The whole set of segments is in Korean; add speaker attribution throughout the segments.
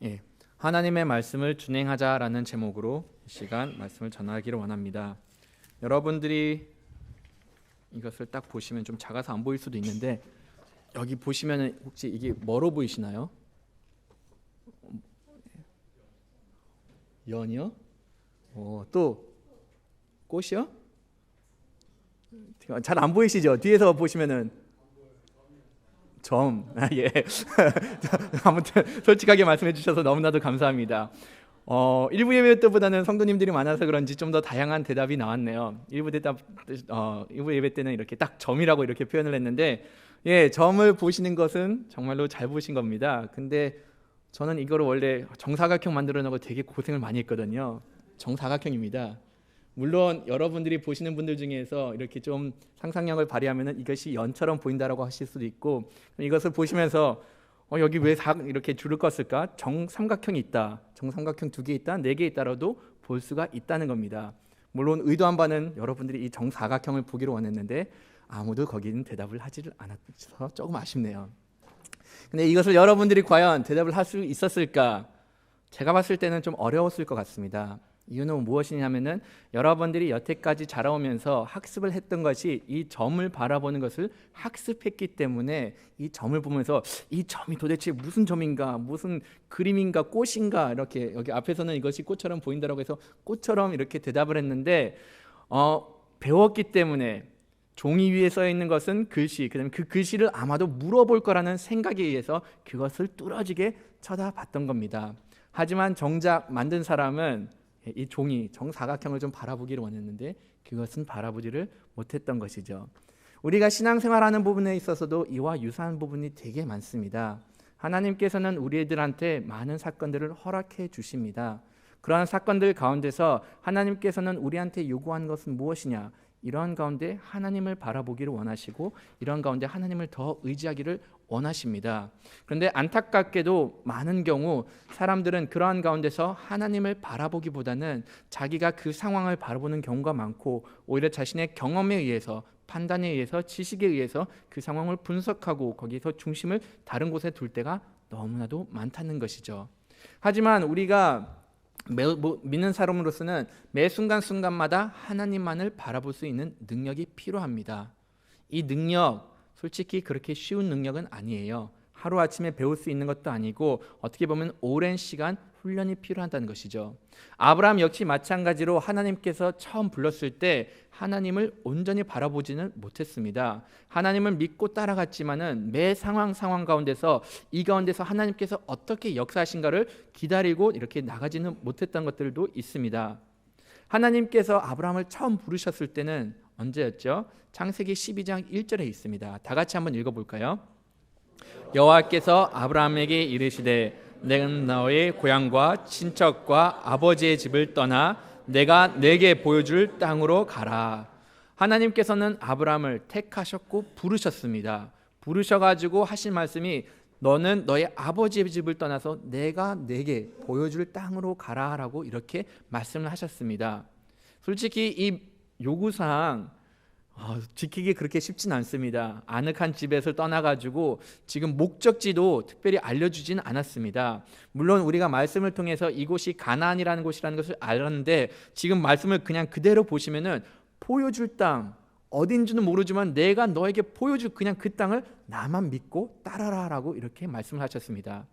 Speaker 1: 예, 하나님의 말씀을 준행하자라는 제목으로 이 시간 말씀을 전하기를 원합니다. 여러분들이 이것을 딱 보시면 좀 작아서 안 보일 수도 있는데 여기 보시면 혹시 이게 뭐로 보이시나요? 연이요? 또 꽃이요? 잘 안 보이시죠? 뒤에서 보시면은 점. 예. 아무튼 솔직하게 말씀해 주셔서 너무나도 감사합니다. 일부 예배 때보다는 성도님들이 많아서 그런지 좀 더 다양한 대답이 나왔네요. 일부 예배 때는 이렇게 딱 점이라고 이렇게 표현을 했는데, 예, 점을 보시는 것은 정말로 잘 보신 겁니다. 근데 저는 이거를 원래 정사각형 만들어내고 되게 고생을 많이 했거든요. 정사각형입니다. 물론 여러분들이 보시는 분들 중에서 이렇게 좀 상상력을 발휘하면 이것이 연처럼 보인다라고 하실 수도 있고, 이것을 보시면서 여기 왜 이렇게 줄을 껐을까? 정삼각형이 있다, 정삼각형 2개 있다, 4개 있다라도 볼 수가 있다는 겁니다. 물론 의도한 바는 여러분들이 이 정사각형을 보기로 원했는데 아무도 거기는 대답을 하지를 않아서 조금 아쉽네요. 근데 이것을 여러분들이 과연 대답을 할 수 있었을까? 제가 봤을 때는 좀 어려웠을 것 같습니다. 이유는 무엇이냐면은 여러분들이 여태까지 자라오면서 학습을 했던 것이 이 점을 바라보는 것을 학습했기 때문에 이 점을 보면서 이 점이 도대체 무슨 점인가, 무슨 그림인가, 꽃인가, 이렇게 여기 앞에서는 이것이 꽃처럼 보인다라고 해서 꽃처럼 이렇게 대답을 했는데 배웠기 때문에 종이 위에 써 있는 것은 글씨, 그다음에 그 글씨를 아마도 물어볼 거라는 생각에 의해서 그것을 뚫어지게 쳐다봤던 겁니다. 하지만 정작 만든 사람은 이 종이 정사각형을 좀 바라보기를 원했는데 그것은 바라보지를 못했던 것이죠. 우리가 신앙생활하는 부분에 있어서도 이와 유사한 부분이 되게 많습니다. 하나님께서는 우리들한테 많은 사건들을 허락해 주십니다. 그러한 사건들 가운데서 하나님께서는 우리한테 요구한 것은 무엇이냐? 이러한 가운데 하나님을 바라보기를 원하시고 이러한 가운데 하나님을 더 의지하기를 원하십니다. 그런데 안타깝게도 많은 경우 사람들은 그러한 가운데서 하나님을 바라보기보다는 자기가 그 상황을 바라보는 경우가 많고 오히려 자신의 경험에 의해서, 판단에 의해서, 지식에 의해서 그 상황을 분석하고 거기서 중심을 다른 곳에 둘 때가 너무나도 많다는 것이죠. 하지만 우리가 믿는 사람으로서는 매 순간순간마다 하나님만을 바라볼 수 있는 능력이 필요합니다. 이 능력, 솔직히 그렇게 쉬운 능력은 아니에요. 하루아침에 배울 수 있는 것도 아니고 어떻게 보면 오랜 시간 훈련이 필요하다는 것이죠. 아브라함 역시 마찬가지로 하나님께서 처음 불렀을 때 하나님을 온전히 바라보지는 못했습니다. 하나님을 믿고 따라갔지만은 매 상황 가운데서 이 가운데서 하나님께서 어떻게 역사하신가를 기다리고 이렇게 나가지는 못했던 것들도 있습니다. 하나님께서 아브라함을 처음 부르셨을 때는 언제였죠? 창세기 12장 1절에 있습니다. 다 같이 한번 읽어볼까요? 여호와께서 아브라함에게 이르시되 내는 너의 고향과 친척과 아버지의 집을 떠나 내가 내게 보여줄 땅으로 가라. 하나님께서는 아브라함을 택하셨고 부르셨습니다. 부르셔가지고 하신 말씀이 너는 너의 아버지의 집을 떠나서 내가 내게 보여줄 땅으로 가라라고 이렇게 말씀을 하셨습니다. 솔직히 이 요구사항 지키기 그렇게 쉽진 않습니다. 아늑한 집에서 떠나가지고 지금 목적지도 특별히 알려주지는 않았습니다. 물론 우리가 말씀을 통해서 이곳이 가나안이라는 곳이라는 것을 알았는데 지금 말씀을 그냥 그대로 보시면은 보여줄 땅 어딘지는 모르지만 내가 너에게 보여줄 그냥 그 땅을 나만 믿고 따라라라고 이렇게 말씀을 하셨습니다.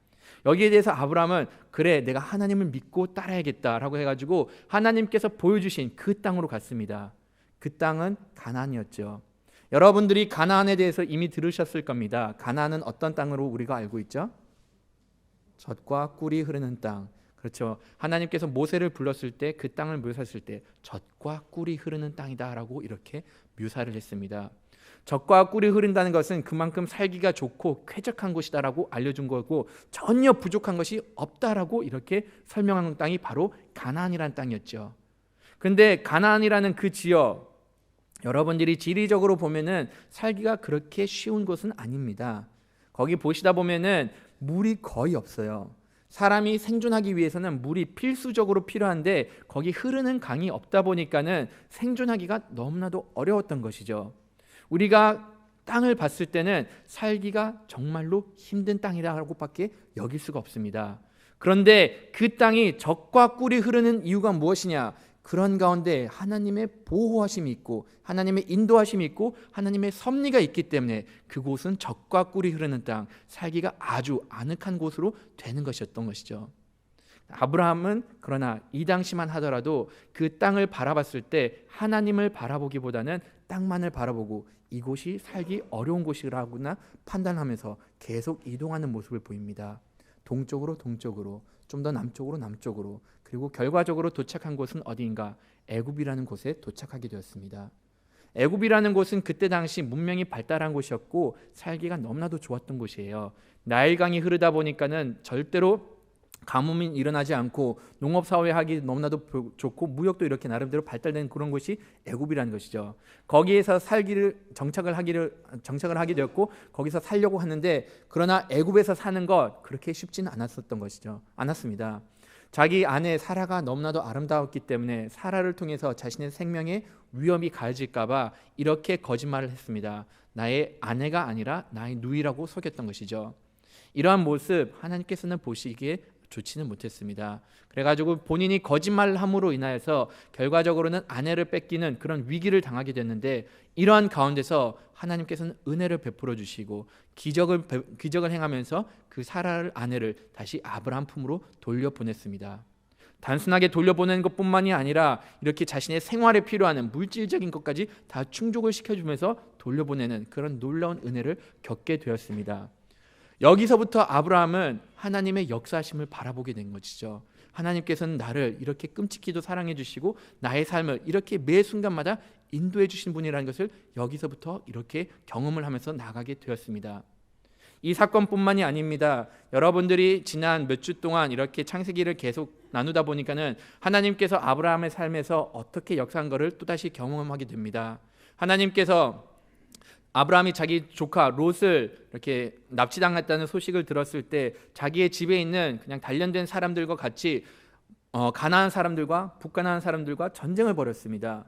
Speaker 1: 여기에 대해서 아브라함은 그래 내가 하나님을 믿고 따라야겠다라고 해가지고 하나님께서 보여주신 그 땅으로 갔습니다. 그 땅은 가나안이었죠. 여러분들이 가나안에 대해서 이미 들으셨을 겁니다. 가나안은 어떤 땅으로 우리가 알고 있죠? 젖과 꿀이 흐르는 땅. 그렇죠. 하나님께서 모세를 불렀을 때 그 땅을 묘사했을 때 젖과 꿀이 흐르는 땅이다라고 이렇게 묘사를 했습니다. 젖과 꿀이 흐른다는 것은 그만큼 살기가 좋고 쾌적한 곳이다라고 알려준 거고 전혀 부족한 것이 없다라고 이렇게 설명한 땅이 바로 가나안이라는 땅이었죠. 그런데 가나안이라는 그 지역 여러분들이 지리적으로 보면은 살기가 그렇게 쉬운 곳은 아닙니다. 거기 보시다 보면은 물이 거의 없어요. 사람이 생존하기 위해서는 물이 필수적으로 필요한데 거기 흐르는 강이 없다 보니까는 생존하기가 너무나도 어려웠던 것이죠. 우리가 땅을 봤을 때는 살기가 정말로 힘든 땅이라고밖에 여길 수가 없습니다. 그런데 그 땅이 적과 꿀이 흐르는 이유가 무엇이냐? 그런 가운데 하나님의 보호하심이 있고 하나님의 인도하심이 있고 하나님의 섭리가 있기 때문에 그곳은 적과 꿀이 흐르는 땅, 살기가 아주 아늑한 곳으로 되는 것이었던 것이죠. 아브라함은 그러나 이 당시만 하더라도 그 땅을 바라봤을 때 하나님을 바라보기보다는 땅만을 바라보고 이곳이 살기 어려운 곳이라고나 판단하면서 계속 이동하는 모습을 보입니다. 동쪽으로 좀 더 남쪽으로 그리고 결과적으로 도착한 곳은 어디인가? 애굽이라는 곳에 도착하게 되었습니다. 애굽이라는 곳은 그때 당시 문명이 발달한 곳이었고 살기가 너무나도 좋았던 곳이에요. 나일강이 흐르다 보니까는 절대로 가뭄이 일어나지 않고 농업사회 하기 너무나도 좋고 무역도 이렇게 나름대로 발달된 그런 곳이 애굽이라는 것이죠. 거기에서 정착을 하게 되었고 거기서 살려고 하는데 그러나 애굽에서 사는 것 그렇게 쉽지는 않았습니다. 자기 아내 사라가 너무나도 아름다웠기 때문에 사라를 통해서 자신의 생명에 위험이 가해질까 봐 이렇게 거짓말을 했습니다. 나의 아내가 아니라 나의 누이라고 속였던 것이죠. 이러한 모습 하나님께서는 보시기에 좋지는 못했습니다. 그래가지고 본인이 거짓말을 함으로 인하여서 결과적으로는 아내를 뺏기는 그런 위기를 당하게 됐는데 이러한 가운데서 하나님께서는 은혜를 베풀어 주시고 기적을 행하면서 그 사라를 아내를 다시 아브라함 품으로 돌려보냈습니다. 단순하게 돌려보내는 것뿐만이 아니라 이렇게 자신의 생활에 필요한 물질적인 것까지 다 충족을 시켜주면서 돌려보내는 그런 놀라운 은혜를 겪게 되었습니다. 여기서부터 아브라함은 하나님의 역사하심을 바라보게 된 것이죠. 하나님께서는 나를 이렇게 끔찍히도 사랑해 주시고 나의 삶을 이렇게 매 순간마다 인도해 주신 분이라는 것을 여기서부터 이렇게 경험을 하면서 나가게 되었습니다. 이 사건뿐만이 아닙니다. 여러분들이 지난 몇 주 동안 이렇게 창세기를 계속 나누다 보니까는 하나님께서 아브라함의 삶에서 어떻게 역사한 것을 또다시 경험하게 됩니다. 하나님께서 아브라함이 자기 조카 롯을 이렇게 납치당했다는 소식을 들었을 때 자기의 집에 있는 그냥 단련된 사람들과 같이 가나안 사람들과 북가나안 사람들과 전쟁을 벌였습니다.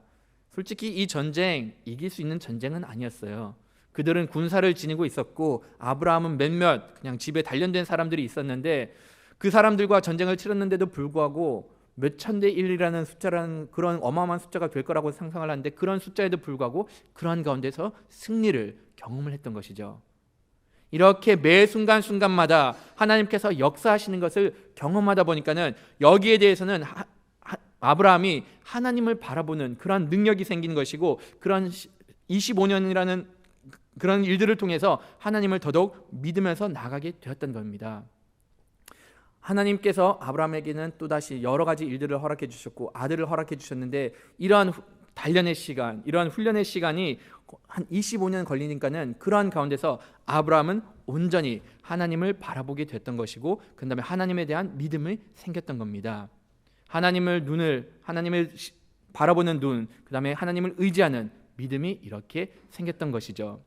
Speaker 1: 솔직히 이 전쟁 이길 수 있는 전쟁은 아니었어요. 그들은 군사를 지니고 있었고 아브라함은 몇몇 그냥 집에 단련된 사람들이 있었는데 그 사람들과 전쟁을 치렀는데도 불구하고 몇천 대 1이라는 숫자라는 그런 어마어마한 숫자가 될 거라고 상상을 하는데 그런 숫자에도 불구하고 그러한 가운데서 승리를 경험을 했던 것이죠. 이렇게 매 순간순간마다 하나님께서 역사하시는 것을 경험하다 보니까는 여기에 대해서는 아브라함이 하나님을 바라보는 그런 능력이 생긴 것이고 그런 25년이라는 그런 일들을 통해서 하나님을 더더욱 믿으면서 나가게 되었던 겁니다. 하나님께서 아브라함에게는 또다시 여러 가지 일들을 허락해 주셨고 아들을 허락해 주셨는데 이러한 단련의 시간, 이러한 훈련의 시간이 한 25년 걸리니까는 그러한 가운데서 아브라함은 온전히 하나님을 바라보게 됐던 것이고 그 다음에 하나님에 대한 믿음이 생겼던 겁니다. 하나님을 바라보는 눈, 그 다음에 하나님을 의지하는 믿음이 이렇게 생겼던 것이죠.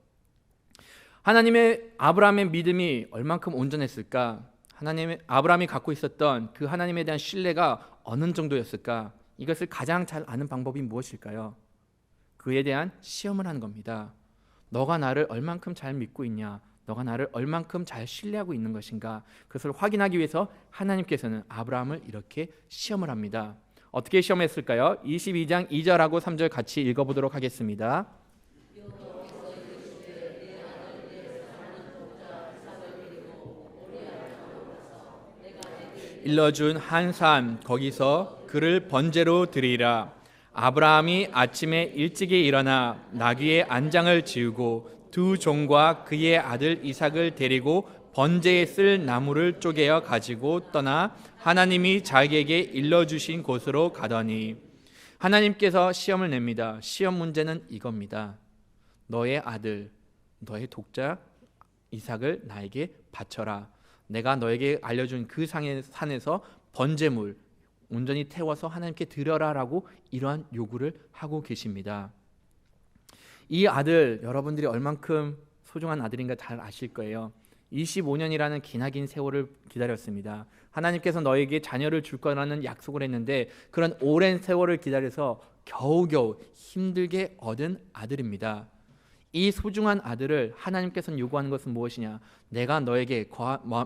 Speaker 1: 아브라함의 믿음이 얼만큼 온전했을까? 아브라함이 갖고 있었던 그 하나님에 대한 신뢰가 어느 정도였을까? 이것을 가장 잘 아는 방법이 무엇일까요? 그에 대한 시험을 하는 겁니다. 너가 나를 얼만큼 잘 믿고 있냐? 너가 나를 얼만큼 잘 신뢰하고 있는 것인가? 그것을 확인하기 위해서 하나님께서는 아브라함을 이렇게 시험을 합니다. 어떻게 시험했을까요? 22장 2절하고 3절 같이 읽어보도록 하겠습니다. 일러준 한 산 거기서 그를 번제로 드리라. 아브라함이 아침에 일찍이 일어나 나귀의 안장을 지우고 두 종과 그의 아들 이삭을 데리고 번제에 쓸 나무를 쪼개어 가지고 떠나 하나님이 자기에게 일러주신 곳으로 가더니 하나님께서 시험을 냅니다. 시험 문제는 이겁니다. 너의 아들, 너의 독자 이삭을 나에게 바쳐라. 내가 너에게 알려준 그 산에서 번제물 온전히 태워서 하나님께 드려라라고 이러한 요구를 하고 계십니다. 이 아들 여러분들이 얼만큼 소중한 아들인가 잘 아실 거예요. 25년이라는 기나긴 세월을 기다렸습니다. 하나님께서 너에게 자녀를 줄 거라는 약속을 했는데 그런 오랜 세월을 기다려서 겨우겨우 힘들게 얻은 아들입니다. 이 소중한 아들을 하나님께서는 요구하는 것은 무엇이냐? 내가 너에게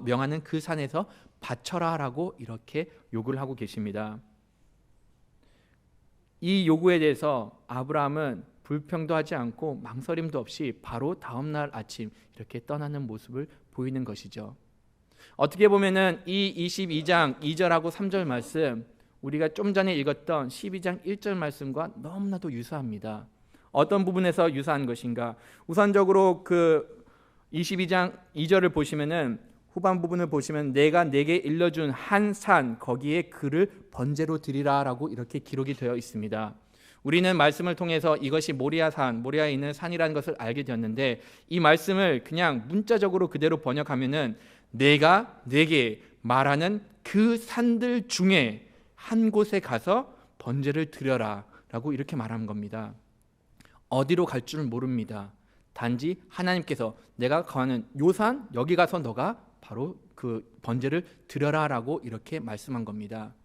Speaker 1: 명하는 그 산에서 바쳐라 라고 이렇게 요구를 하고 계십니다. 이 요구에 대해서 아브라함은 불평도 하지 않고 망설임도 없이 바로 다음날 아침 이렇게 떠나는 모습을 보이는 것이죠. 어떻게 보면은 이 22장 2절하고 3절 말씀, 우리가 좀 전에 읽었던 12장 1절 말씀과 너무나도 유사합니다. 어떤 부분에서 유사한 것인가? 우선적으로 그 22장 2절을 보시면은 후반 부분을 보시면 내가 내게 일러준 한 산 거기에 그를 번제로 드리라라고 이렇게 기록이 되어 있습니다. 우리는 말씀을 통해서 이것이 모리아산, 모리아에 있는 산이라는 것을 알게 되었는데, 이 말씀을 그냥 문자적으로 그대로 번역하면은 내가 내게 말하는 그 산들 중에 한 곳에 가서 번제를 드려라라고 이렇게 말하는 겁니다. 어디로 갈 줄 모릅니다. 단지 하나님께서 내가 가는 요 산 여기 가서 너가 바로 그 번제를 드려라라고 이렇게 말씀한 겁니다.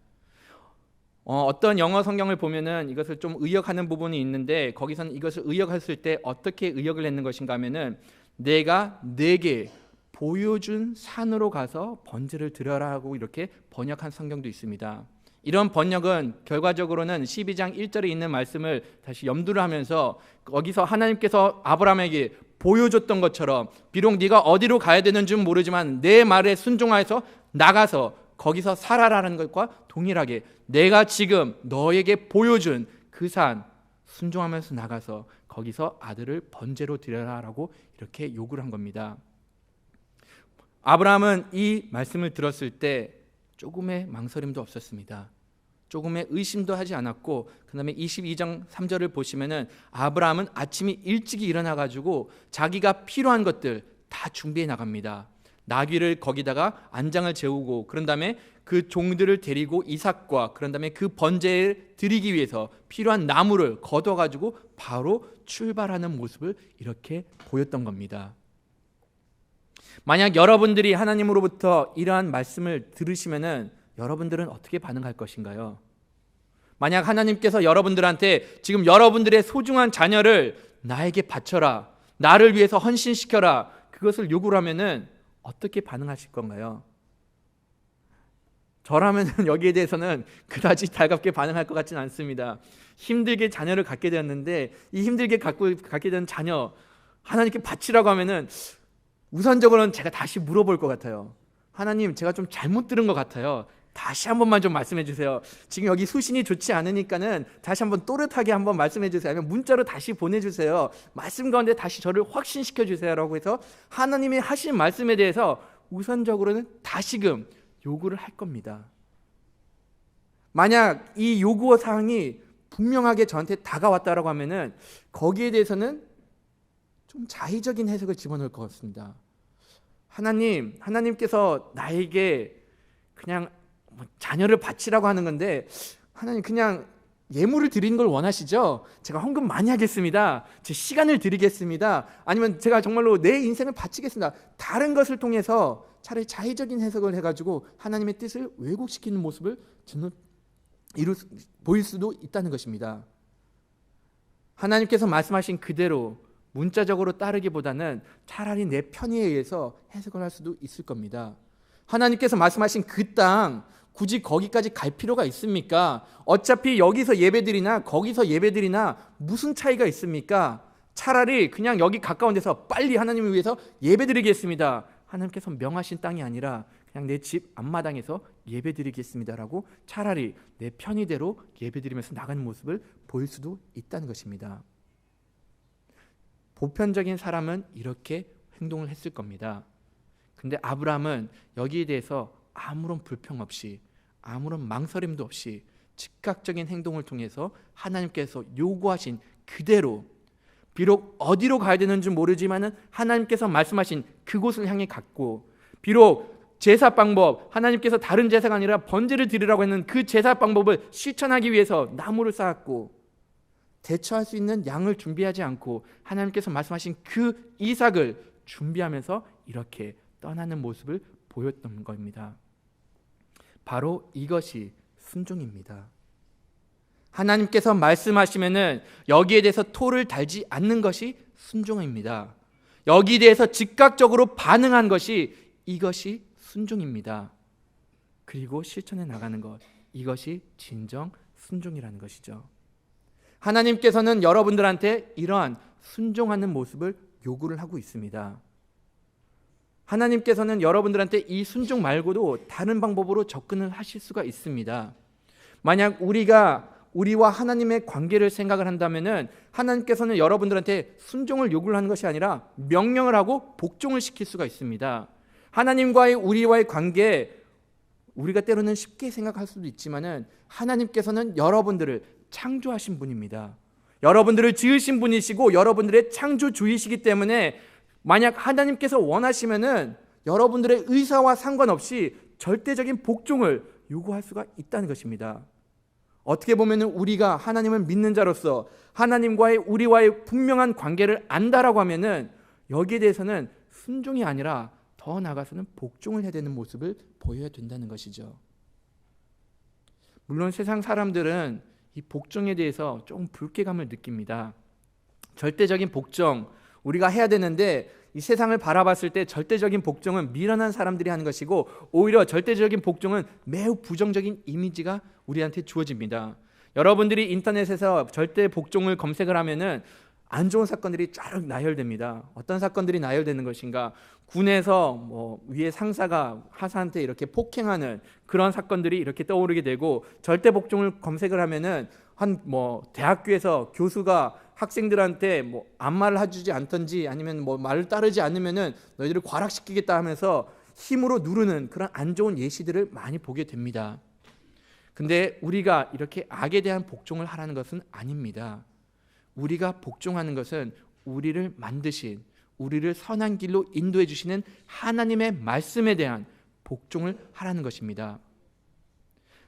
Speaker 1: 어떤 영어 성경을 보면은 이것을 좀 의역하는 부분이 있는데, 거기서는 이것을 의역했을 때 어떻게 의역을 했는 것인가 하면은 내가 내게 보여준 산으로 가서 번제를 드려라고 이렇게 번역한 성경도 있습니다. 이런 번역은 결과적으로는 12장 1절에 있는 말씀을 다시 염두를 하면서 거기서 하나님께서 아브라함에게 보여줬던 것처럼 비록 네가 어디로 가야 되는 줄 모르지만 내 말에 순종하여서 나가서 거기서 살아라는 것과 동일하게 내가 지금 너에게 보여준 그 산 순종하면서 나가서 거기서 아들을 번제로 드려라라고 이렇게 요구를 한 겁니다. 아브라함은 이 말씀을 들었을 때 조금의 망설임도 없었습니다. 조금의 의심도 하지 않았고, 그 다음에 22장 3절을 보시면은 아브라함은 아침이 일찍이 일어나 가지고 자기가 필요한 것들 다 준비해 나갑니다. 나귀를 거기다가 안장을 재우고, 그런 다음에 그 종들을 데리고 이삭과 그런 다음에 그 번제를 드리기 위해서 필요한 나무를 걷어 가지고 바로 출발하는 모습을 이렇게 보였던 겁니다. 만약 여러분들이 하나님으로부터 이러한 말씀을 들으시면은 여러분들은 어떻게 반응할 것인가요? 만약 하나님께서 여러분들한테 지금 여러분들의 소중한 자녀를 나에게 바쳐라, 나를 위해서 헌신시켜라, 그것을 요구를 하면은 어떻게 반응하실 건가요? 저라면 여기에 대해서는 그다지 달갑게 반응할 것 같지는 않습니다. 힘들게 자녀를 갖게 되었는데 이 힘들게 갖게 된 자녀 하나님께 바치라고 하면은 우선적으로는 제가 다시 물어볼 것 같아요. 하나님, 제가 좀 잘못 들은 것 같아요. 다시 한 번만 좀 말씀해 주세요. 지금 여기 수신이 좋지 않으니까는 다시 한번 또렷하게 한번 말씀해 주세요. 아니면 문자로 다시 보내주세요. 말씀 가운데 다시 저를 확신시켜 주세요라고 해서 하나님이 하신 말씀에 대해서 우선적으로는 다시금 요구를 할 겁니다. 만약 이 요구 사항이 분명하게 저한테 다가왔다라고 하면은 거기에 대해서는 좀 자의적인 해석을 집어넣을 것 같습니다. 하나님께서 나에게 그냥 자녀를 바치라고 하는 건데, 하나님 그냥 예물을 드리는 걸 원하시죠? 제가 헌금 많이 하겠습니다. 제 시간을 드리겠습니다. 아니면 제가 정말로 내 인생을 바치겠습니다. 다른 것을 통해서 차라리 자의적인 해석을 해가지고 하나님의 뜻을 왜곡시키는 모습을 보일 수도 있다는 것입니다. 하나님께서 말씀하신 그대로 문자적으로 따르기보다는 차라리 내 편의에 의해서 해석을 할 수도 있을 겁니다. 하나님께서 말씀하신 그 땅 굳이 거기까지 갈 필요가 있습니까? 어차피 여기서 예배드리나 거기서 예배드리나 무슨 차이가 있습니까? 차라리 그냥 여기 가까운 데서 빨리 하나님을 위해서 예배드리겠습니다. 하나님께서 명하신 땅이 아니라 그냥 내 집 앞마당에서 예배드리겠습니다라고 차라리 내 편의대로 예배드리면서 나가는 모습을 보일 수도 있다는 것입니다. 보편적인 사람은 이렇게 행동을 했을 겁니다. 근데 아브라함은 여기에 대해서 아무런 불평 없이, 아무런 망설임도 없이 즉각적인 행동을 통해서 하나님께서 요구하신 그대로, 비록 어디로 가야 되는지 모르지만은 하나님께서 말씀하신 그곳을 향해 갔고, 비록 제사 방법, 하나님께서 다른 제사가 아니라 번제를 드리라고 했는 그 제사 방법을 실천하기 위해서 나무를 쌓았고, 대처할 수 있는 양을 준비하지 않고 하나님께서 말씀하신 그 이삭을 준비하면서 이렇게 떠나는 모습을 보였던 겁니다. 바로 이것이 순종입니다. 하나님께서 말씀하시면은 여기에 대해서 토를 달지 않는 것이 순종입니다. 여기에 대해서 즉각적으로 반응한 것이 이것이 순종입니다. 그리고 실천해 나가는 것, 이것이 진정 순종이라는 것이죠. 하나님께서는 여러분들한테 이러한 순종하는 모습을 요구를 하고 있습니다. 하나님께서는 여러분들한테 이 순종 말고도 다른 방법으로 접근을 하실 수가 있습니다. 만약 우리와 하나님의 관계를 생각을 한다면은 하나님께서는 여러분들한테 순종을 요구를 하는 것이 아니라 명령을 하고 복종을 시킬 수가 있습니다. 하나님과의 우리와의 관계, 우리가 때로는 쉽게 생각할 수도 있지만은 하나님께서는 여러분들을 창조하신 분입니다. 여러분들을 지으신 분이시고 여러분들의 창조주이시기 때문에 만약 하나님께서 원하시면은 여러분들의 의사와 상관없이 절대적인 복종을 요구할 수가 있다는 것입니다. 어떻게 보면은 우리가 하나님을 믿는 자로서 하나님과의 우리와의 분명한 관계를 안다라고 하면은 여기에 대해서는 순종이 아니라 더 나아가서는 복종을 해야 되는 모습을 보여야 된다는 것이죠. 물론 세상 사람들은 이 복종에 대해서 조금 불쾌감을 느낍니다. 절대적인 복종, 우리가 해야 되는데 이 세상을 바라봤을 때 절대적인 복종은 미련한 사람들이 하는 것이고 오히려 절대적인 복종은 매우 부정적인 이미지가 우리한테 주어집니다. 여러분들이 인터넷에서 절대 복종을 검색을 하면은 안 좋은 사건들이 쫙 나열됩니다. 어떤 사건들이 나열되는 것인가? 군에서 위에 상사가 하사한테 이렇게 폭행하는 그런 사건들이 이렇게 떠오르게 되고, 절대 복종을 검색을 하면은 대학교에서 교수가 학생들한테 안마를 해주지 않던지 아니면 말을 따르지 않으면은 너희들을 과락시키겠다 하면서 힘으로 누르는 그런 안 좋은 예시들을 많이 보게 됩니다. 근데 우리가 이렇게 악에 대한 복종을 하라는 것은 아닙니다. 우리가 복종하는 것은 우리를 만드신, 우리를 선한 길로 인도해 주시는 하나님의 말씀에 대한 복종을 하라는 것입니다.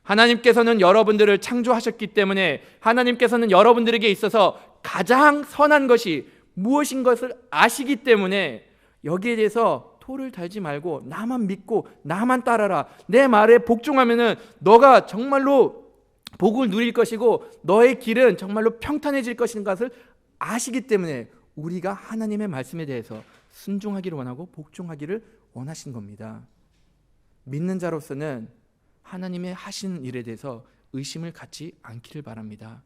Speaker 1: 하나님께서는 여러분들을 창조하셨기 때문에 하나님께서는 여러분들에게 있어서 가장 선한 것이 무엇인 것을 아시기 때문에 여기에 대해서 토를 달지 말고 나만 믿고 나만 따라라, 내 말에 복종하면은 너가 정말로 복을 누릴 것이고 너의 길은 정말로 평탄해질 것인 것을 아시기 때문에 우리가 하나님의 말씀에 대해서 순종하기를 원하고 복종하기를 원하신 겁니다. 믿는 자로서는 하나님의 하신 일에 대해서 의심을 갖지 않기를 바랍니다.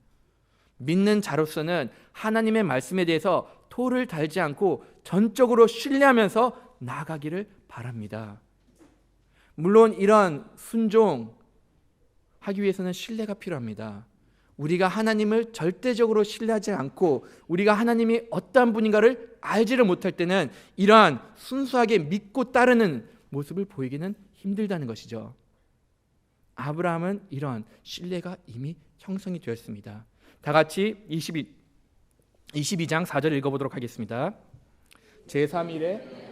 Speaker 1: 믿는 자로서는 하나님의 말씀에 대해서 토를 달지 않고 전적으로 신뢰하면서 나아가기를 바랍니다. 물론 이런 순종하기 위해서는 신뢰가 필요합니다. 우리가 하나님을 절대적으로 신뢰하지 않고 우리가 하나님이 어떠한 분인가를 알지를 못할 때는 이러한 순수하게 믿고 따르는 모습을 보이기는 힘들다는 것이죠. 아브라함은 이러한 신뢰가 이미 형성이 되었습니다. 다 같이 22장 4절 읽어보도록 하겠습니다. 제3일에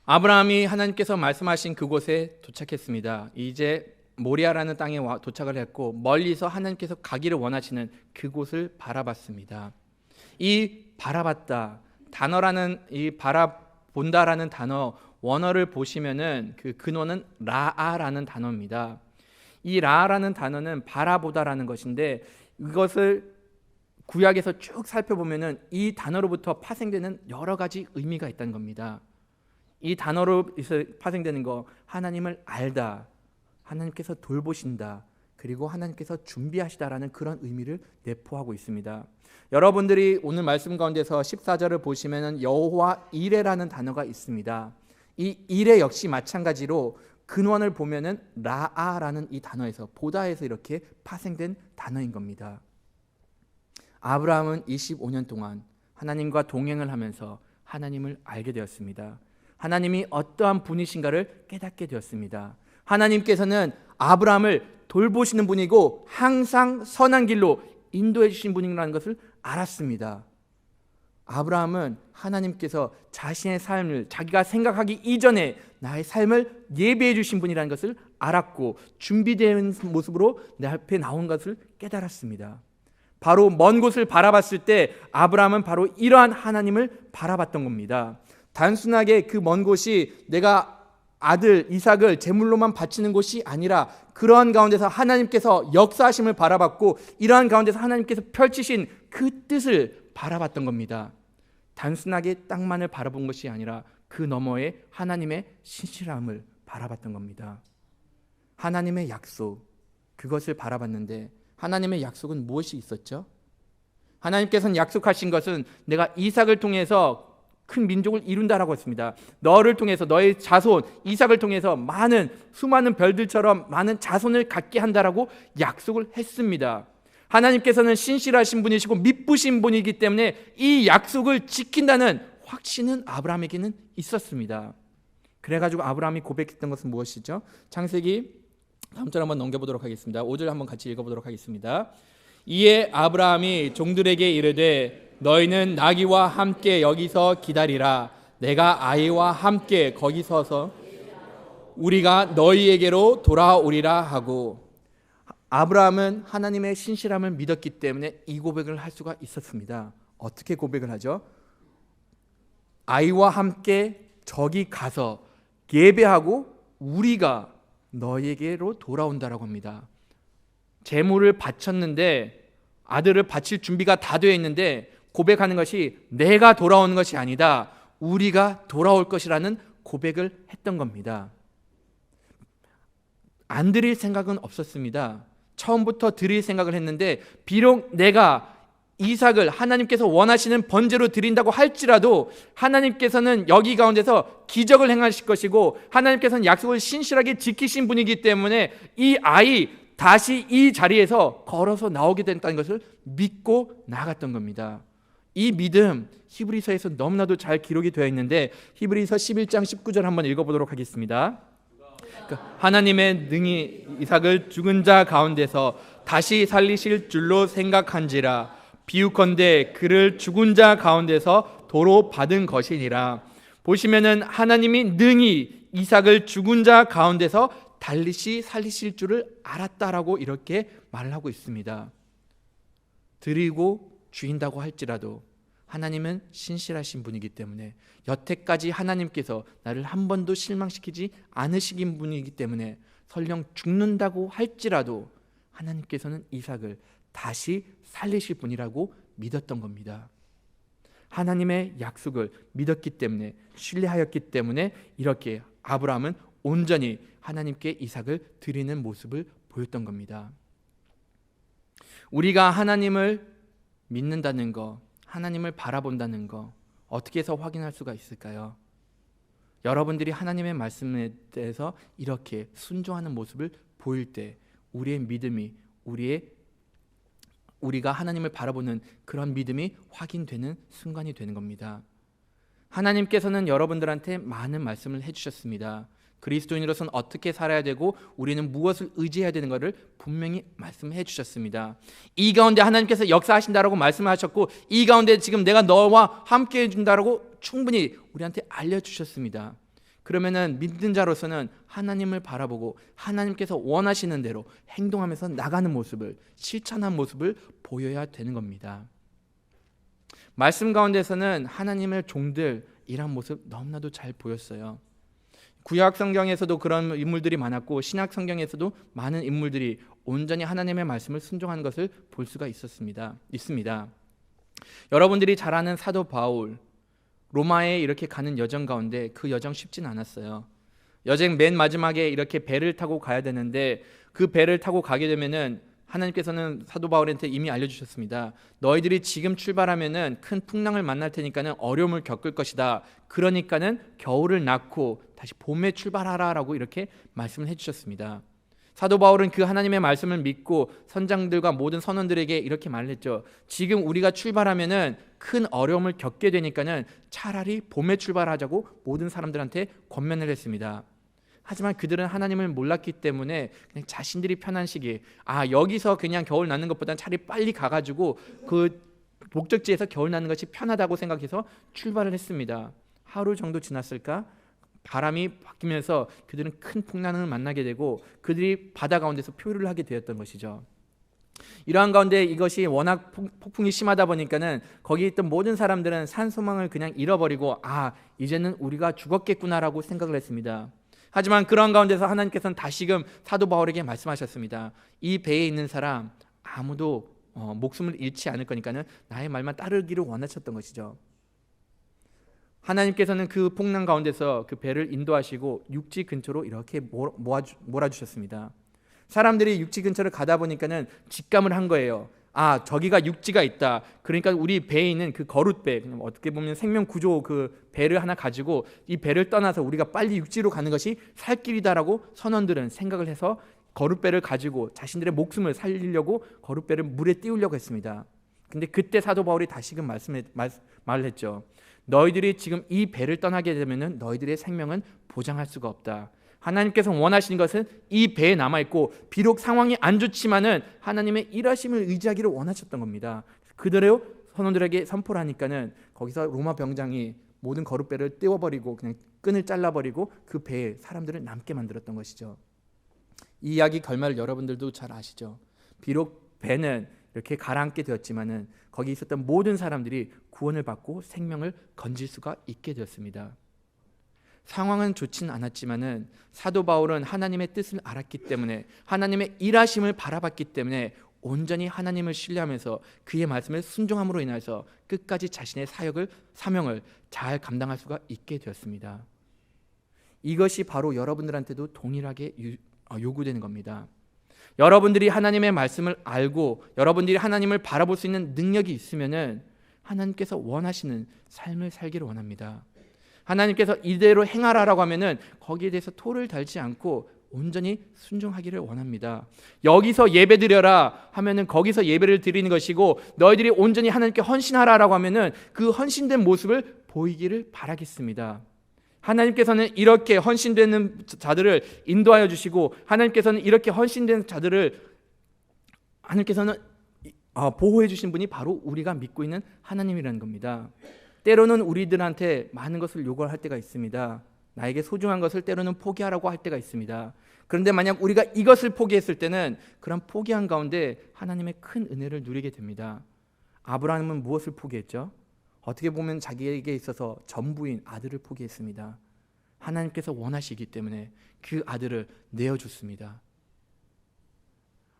Speaker 1: 아브라함이 하나님께서 말씀하신 그곳에 도착했습니다. 이제 모리아라는 땅에 도착을 했고 멀리서 하나님께서 가기를 원하시는 그곳을 바라봤습니다. 이 바라봤다 단어라는, 이 바라본다라는 단어 원어를 보시면은 그 근원은 라아라는 단어입니다. 이 라아라는 단어는 바라보다라는 것인데 이것을 구약에서 쭉 살펴보면은 이 단어로부터 파생되는 여러 가지 의미가 있다는 겁니다. 이 단어로 파생되는 거, 하나님을 알다, 하나님께서 돌보신다, 그리고 하나님께서 준비하시다라는 그런 의미를 내포하고 있습니다. 여러분들이 오늘 말씀 가운데서 14절을 보시면 여호와 이레라는 단어가 있습니다. 이 이레 역시 마찬가지로 근원을 보면은 라아라는 이 단어에서, 보다에서 이렇게 파생된 단어인 겁니다. 아브라함은 25년 동안 하나님과 동행을 하면서 하나님을 알게 되었습니다. 하나님이 어떠한 분이신가를 깨닫게 되었습니다. 하나님께서는 아브라함을 돌보시는 분이고 항상 선한 길로 인도해 주신 분이라는 것을 알았습니다. 아브라함은 하나님께서 자신의 삶을 자기가 생각하기 이전에 나의 삶을 예비해 주신 분이라는 것을 알았고 준비된 모습으로 내 앞에 나온 것을 깨달았습니다. 바로 먼 곳을 바라봤을 때 아브라함은 바로 이러한 하나님을 바라봤던 겁니다. 단순하게 그 먼 곳이 내가 아들 이삭을 제물로만 바치는 곳이 아니라 그러한 가운데서 하나님께서 역사하심을 바라봤고 이러한 가운데서 하나님께서 펼치신 그 뜻을 바라봤던 겁니다. 단순하게 땅만을 바라본 것이 아니라 그 너머에 하나님의 신실함을 바라봤던 겁니다. 하나님의 약속, 그것을 바라봤는데 하나님의 약속은 무엇이 있었죠? 하나님께서는 약속하신 것은 내가 이삭을 통해서 큰 민족을 이룬다라고 했습니다. 너를 통해서 너의 자손 이삭을 통해서 수많은 별들처럼 많은 자손을 갖게 한다라고 약속을 했습니다. 하나님께서는 신실하신 분이시고 믿부신 분이기 때문에 이 약속을 지킨다는 확신은 아브라함에게는 있었습니다. 그래가지고 아브라함이 고백했던 것은 무엇이죠? 창세기 다음 절 한번 넘겨보도록 하겠습니다. 5절 한번 같이 읽어보도록 하겠습니다. 이에 아브라함이 종들에게 이르되 너희는 나귀와 함께 여기서 기다리라. 내가 아이와 함께 거기 서서 우리가 너희에게로 돌아오리라 하고, 아브라함은 하나님의 신실함을 믿었기 때문에 이 고백을 할 수가 있었습니다. 어떻게 고백을 하죠? 아이와 함께 저기 가서 예배하고 우리가 너희에게로 돌아온다라고 합니다. 제물을 바쳤는데 아들을 바칠 준비가 다 되어 있는데 고백하는 것이 내가 돌아오는 것이 아니다, 우리가 돌아올 것이라는 고백을 했던 겁니다. 안 드릴 생각은 없었습니다. 처음부터 드릴 생각을 했는데 비록 내가 이삭을 하나님께서 원하시는 번제로 드린다고 할지라도 하나님께서는 여기 가운데서 기적을 행하실 것이고 하나님께서는 약속을 신실하게 지키신 분이기 때문에 이 아이 다시 이 자리에서 걸어서 나오게 된다는 것을 믿고 나아갔던 겁니다. 이 믿음 히브리서에서 너무나도 잘 기록이 되어 있는데 히브리서 11장 19절 한번 읽어보도록 하겠습니다. 하나님의 능히 이삭을 죽은 자 가운데서 다시 살리실 줄로 생각한지라. 비유컨대 그를 죽은 자 가운데서 도로 받은 것이니라. 보시면은 하나님이 능히 이삭을 죽은 자 가운데서 달리시 살리실 줄을 알았다라고 이렇게 말하고 있습니다. 드리고 주인다고 할지라도 하나님은 신실하신 분이기 때문에 여태까지 하나님께서 나를 한 번도 실망시키지 않으시긴 분이기 때문에 설령 죽는다고 할지라도 하나님께서는 이삭을 다시 살리실 분이라고 믿었던 겁니다. 하나님의 약속을 믿었기 때문에, 신뢰하였기 때문에 이렇게 아브라함은 온전히 하나님께 이삭을 드리는 모습을 보였던 겁니다. 우리가 하나님을 믿는다는 거, 하나님을 바라본다는 거 어떻게 해서 확인할 수가 있을까요? 여러분들이 하나님의 말씀에 대해서 이렇게 순종하는 모습을 보일 때 우리의 믿음이, 우리가 하나님을 바라보는 그런 믿음이 확인되는 순간이 되는 겁니다. 하나님께서는 여러분들한테 많은 말씀을 해주셨습니다. 그리스도인으로서는 어떻게 살아야 되고 우리는 무엇을 의지해야 되는 것을 분명히 말씀해 주셨습니다. 이 가운데 하나님께서 역사하신다라고 말씀하셨고 이 가운데 지금 내가 너와 함께 해준다라고 충분히 우리한테 알려주셨습니다. 그러면은 믿는 자로서는 하나님을 바라보고 하나님께서 원하시는 대로 행동하면서 나가는 모습을, 실천한 모습을 보여야 되는 겁니다. 말씀 가운데서는 하나님의 종들이란 모습 너무나도 잘 보였어요. 구약 성경에서도 그런 인물들이 많았고 신약 성경에서도 많은 인물들이 온전히 하나님의 말씀을 순종하는 것을 볼 수가 있습니다. 여러분들이 잘 아는 사도 바울, 로마에 이렇게 가는 여정 가운데 그 여정 쉽진 않았어요. 여정 맨 마지막에 이렇게 배를 타고 가야 되는데 그 배를 타고 가게 되면은 하나님께서는 사도 바울한테 이미 알려주셨습니다. 너희들이 지금 출발하면은 큰 풍랑을 만날 테니까는 어려움을 겪을 것이다. 그러니까는 겨울을 낳고 다시 봄에 출발하라라고 이렇게 말씀을 해주셨습니다. 사도 바울은 그 하나님의 말씀을 믿고 선장들과 모든 선원들에게 이렇게 말했죠. 지금 우리가 출발하면은 큰 어려움을 겪게 되니까는 차라리 봄에 출발하자고 모든 사람들한테 권면을 했습니다. 하지만 그들은 하나님을 몰랐기 때문에 그냥 자신들이 편한 시기에 여기서 그냥 겨울 나는 것보다는 차라리 빨리 가가지고 그 목적지에서 겨울 나는 것이 편하다고 생각해서 출발을 했습니다. 하루 정도 지났을까? 바람이 바뀌면서 그들은 큰 풍랑을 만나게 되고 그들이 바다 가운데서 표류를 하게 되었던 것이죠. 이러한 가운데 이것이 워낙 폭풍이 심하다 보니까는 거기 있던 모든 사람들은 산소망을 그냥 잃어버리고 이제는 우리가 죽었겠구나라고 생각을 했습니다. 하지만 그런 가운데서 하나님께서는 다시금 사도 바울에게 말씀하셨습니다. 이 배에 있는 사람 아무도 목숨을 잃지 않을 거니까는 나의 말만 따르기를 원하셨던 것이죠. 하나님께서는 그 풍랑 가운데서 그 배를 인도하시고 육지 근처로 이렇게 몰아주셨습니다. 사람들이 육지 근처를 가다 보니까는 직감을 한 거예요. 아, 저기가 육지가 있다. 그러니까 우리 배에 있는 그 거룻배, 어떻게 보면 생명 구조 그 배를 하나 가지고 이 배를 떠나서 우리가 빨리 육지로 가는 것이 살 길이다라고 선원들은 생각을 해서 거룻배를 가지고 자신들의 목숨을 살리려고 거룻배를 물에 띄우려고 했습니다. 근데 그때 사도 바울이 다시금 말을 했죠. 너희들이 지금 이 배를 떠나게 되면은 너희들의 생명은 보장할 수가 없다. 하나님께서 원하시는 것은 이 배에 남아있고 비록 상황이 안 좋지만은 하나님의 일하심을 의지하기를 원하셨던 겁니다. 그대로 선원들에게 선포를 하니까는 거기서 로마 병장이 모든 거룻배를 띄워버리고 그냥 끈을 잘라버리고 그 배에 사람들을 남게 만들었던 것이죠. 이 이야기 결말을 여러분들도 잘 아시죠. 비록 배는 이렇게 가라앉게 되었지만은 거기 있었던 모든 사람들이 구원을 받고 생명을 건질 수가 있게 되었습니다. 상황은 좋지는 않았지만은 사도 바울은 하나님의 뜻을 알았기 때문에 하나님의 일하심을 바라봤기 때문에 온전히 하나님을 신뢰하면서 그의 말씀을 순종함으로 인해서 끝까지 자신의 사명을 잘 감당할 수가 있게 되었습니다. 이것이 바로 여러분들한테도 동일하게 요구되는 겁니다. 여러분들이 하나님의 말씀을 알고 여러분들이 하나님을 바라볼 수 있는 능력이 있으면은 하나님께서 원하시는 삶을 살기를 원합니다. 하나님께서 이대로 행하라라고 하면은 거기에 대해서 토를 달지 않고 온전히 순종하기를 원합니다. 여기서 예배드려라 하면은 거기서 예배를 드리는 것이고, 너희들이 온전히 하나님께 헌신하라라고 하면은 그 헌신된 모습을 보이기를 바라겠습니다. 하나님께서는 이렇게 헌신되는 자들을 인도하여 주시고, 하나님께서는 이렇게 헌신된 자들을 하나님께서는 보호해 주신 분이 바로 우리가 믿고 있는 하나님이라는 겁니다. 때로는 우리들한테 많은 것을 요구할 때가 있습니다. 나에게 소중한 것을 때로는 포기하라고 할 때가 있습니다. 그런데 만약 우리가 이것을 포기했을 때는 그런 포기한 가운데 하나님의 큰 은혜를 누리게 됩니다. 아브라함은 무엇을 포기했죠? 어떻게 보면 자기에게 있어서 전부인 아들을 포기했습니다. 하나님께서 원하시기 때문에 그 아들을 내어줬습니다.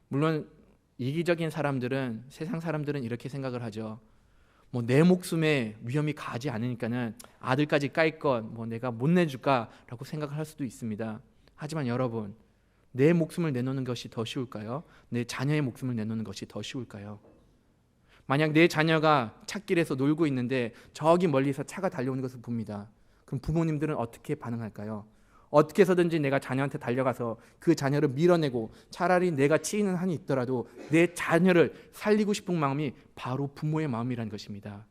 Speaker 1: 물론 이기적인 사람들은, 세상 사람들은 이렇게 생각을 하죠. 내 목숨에 위험이 가지 않으니까는 아들까지 깔 건 내가 못 내줄까라고 생각을 할 수도 있습니다. 하지만 여러분, 내 목숨을 내놓는 것이 더 쉬울까요? 내 자녀의 목숨을 내놓는 것이 더 쉬울까요? 만약 내 자녀가 찻길에서 놀고 있는데 저기 멀리서 차가 달려오는 것을 봅니다. 그럼 부모님들은 어떻게 반응할까요? 어떻게 해서든지 내가 자녀한테 달려가서 그 자녀를 밀어내고, 차라리 내가 치이는 한이 있더라도 내 자녀를 살리고 싶은 마음이 바로 부모의 마음이라는 것입니다.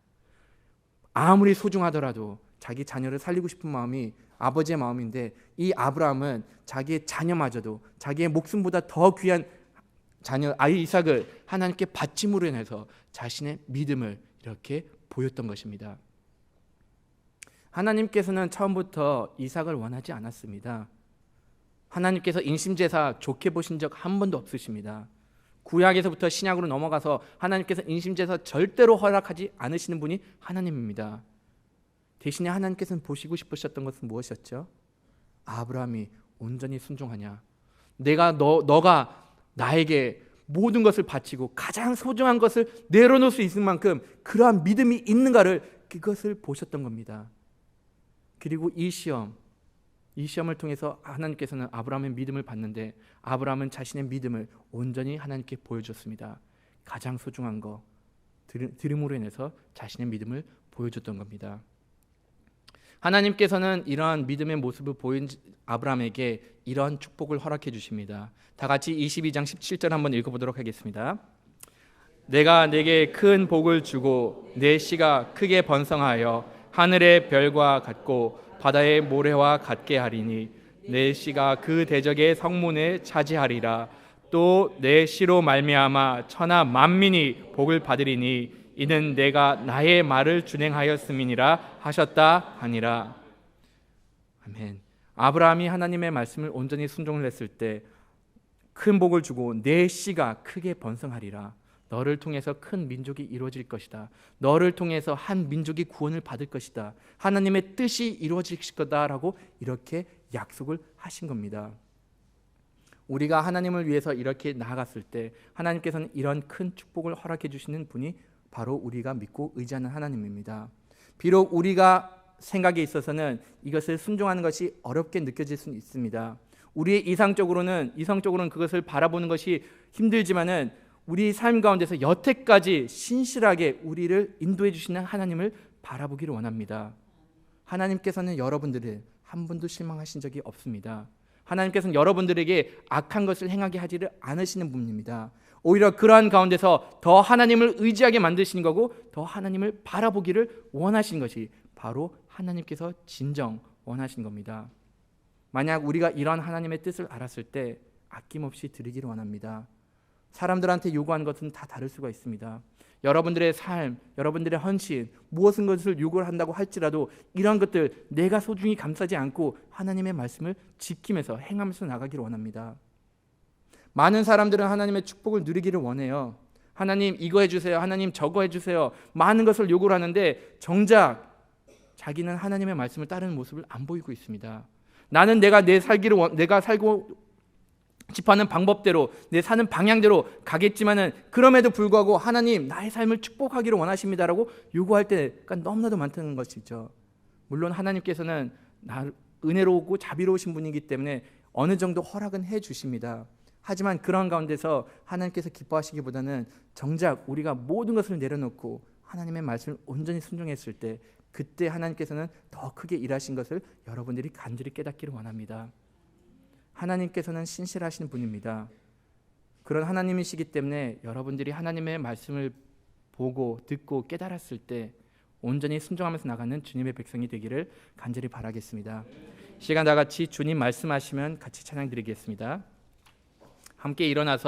Speaker 1: 아무리 소중하더라도 자기 자녀를 살리고 싶은 마음이 아버지의 마음인데, 이 아브라함은 자기의 자녀마저도 자기의 목숨보다 더 귀한 자녀 아이 이삭을 하나님께 바침으로 인해서 자신의 믿음을 이렇게 보였던 것입니다. 하나님께서는 처음부터 이삭을 원하지 않았습니다. 하나님께서 인심제사 좋게 보신 적 한 번도 없으십니다. 구약에서부터 신약으로 넘어가서 하나님께서 인심제사 절대로 허락하지 않으시는 분이 하나님입니다. 대신에 하나님께서는 보시고 싶으셨던 것은 무엇이었죠? 아브라함이 온전히 순종하냐, 너가 나에게 모든 것을 바치고 가장 소중한 것을 내려놓을 수 있을 만큼 그러한 믿음이 있는가를, 그것을 보셨던 겁니다. 그리고 이 시험을 통해서 하나님께서는 아브라함의 믿음을 봤는데, 아브라함은 자신의 믿음을 온전히 하나님께 보여줬습니다. 가장 소중한 거 드림으로 인해서 자신의 믿음을 보여줬던 겁니다. 하나님께서는 이러한 믿음의 모습을 보인 아브라함에게 이러한 축복을 허락해 주십니다. 다 같이 22장 17절 한번 읽어보도록 하겠습니다. 내가 내게 큰 복을 주고 내 씨가 크게 번성하여 하늘의 별과 같고 바다의 모래와 같게 하리니 내 씨가 그 대적의 성문에 차지하리라. 또 내 씨로 말미암아 천하 만민이 복을 받으리니 이는 내가 나의 말을 준행하였음이니라 하셨다 하니라. 아멘. 아브라함이 하나님의 말씀을 온전히 순종을 했을 때 큰 복을 주고 내 씨가 크게 번성하리라. 너를 통해서 큰 민족이 이루어질 것이다. 너를 통해서 한 민족이 구원을 받을 것이다. 하나님의 뜻이 이루어질 거다라고 이렇게 약속을 하신 겁니다. 우리가 하나님을 위해서 이렇게 나아갔을 때 하나님께서는 이런 큰 축복을 허락해 주시는 분이 바로 우리가 믿고 의지하는 하나님입니다. 비록 우리가 생각에 있어서는 이것을 순종하는 것이 어렵게 느껴질 수 있습니다. 우리의 이성적으로는 그것을 바라보는 것이 힘들지만은 우리 삶 가운데서 여태까지 신실하게 우리를 인도해 주시는 하나님을 바라보기를 원합니다. 하나님께서는 여러분들을 한 번도 실망하신 적이 없습니다. 하나님께서는 여러분들에게 악한 것을 행하게 하지를 않으시는 분입니다. 오히려 그러한 가운데서 더 하나님을 의지하게 만드시는 거고 더 하나님을 바라보기를 원하시는 것이 바로 하나님께서 진정 원하시는 겁니다. 만약 우리가 이런 하나님의 뜻을 알았을 때 아낌없이 드리기를 원합니다. 사람들한테 요구하는 것은 다 다를 수가 있습니다. 여러분들의 삶, 여러분들의 헌신, 무엇인 것을 요구를 한다고 할지라도 이런 것들 내가 소중히 감싸지 않고 하나님의 말씀을 지키면서 행하면서 나가기를 원합니다. 많은 사람들은 하나님의 축복을 누리기를 원해요. 하나님 이거 해주세요. 하나님 저거 해주세요. 많은 것을 요구를 하는데 정작 자기는 하나님의 말씀을 따르는 모습을 안 보이고 있습니다. 나는 내가 살고 싶어하는 방법대로 내 사는 방향대로 가겠지만은 그럼에도 불구하고 하나님 나의 삶을 축복하기를 원하십니다라고 요구할 때가 너무나도 많다는 것이죠. 물론 하나님께서는 은혜로우고 자비로우신 분이기 때문에 어느 정도 허락은 해 주십니다. 하지만 그런 가운데서 하나님께서 기뻐하시기보다는 정작 우리가 모든 것을 내려놓고 하나님의 말씀을 온전히 순종했을 때 그때 하나님께서는 더 크게 일하신 것을 여러분들이 간절히 깨닫기를 원합니다. 하나님께서는 신실하신 분입니다. 그런 하나님이시기 때문에 여러분들이 하나님의 말씀을 보고 듣고 깨달았을 때 온전히 순종하면서 나가는 주님의 백성이 되기를 간절히 바라겠습니다. 시간 다 같이 주님 말씀하시면 같이 찬양 드리겠습니다. 함께 일어나서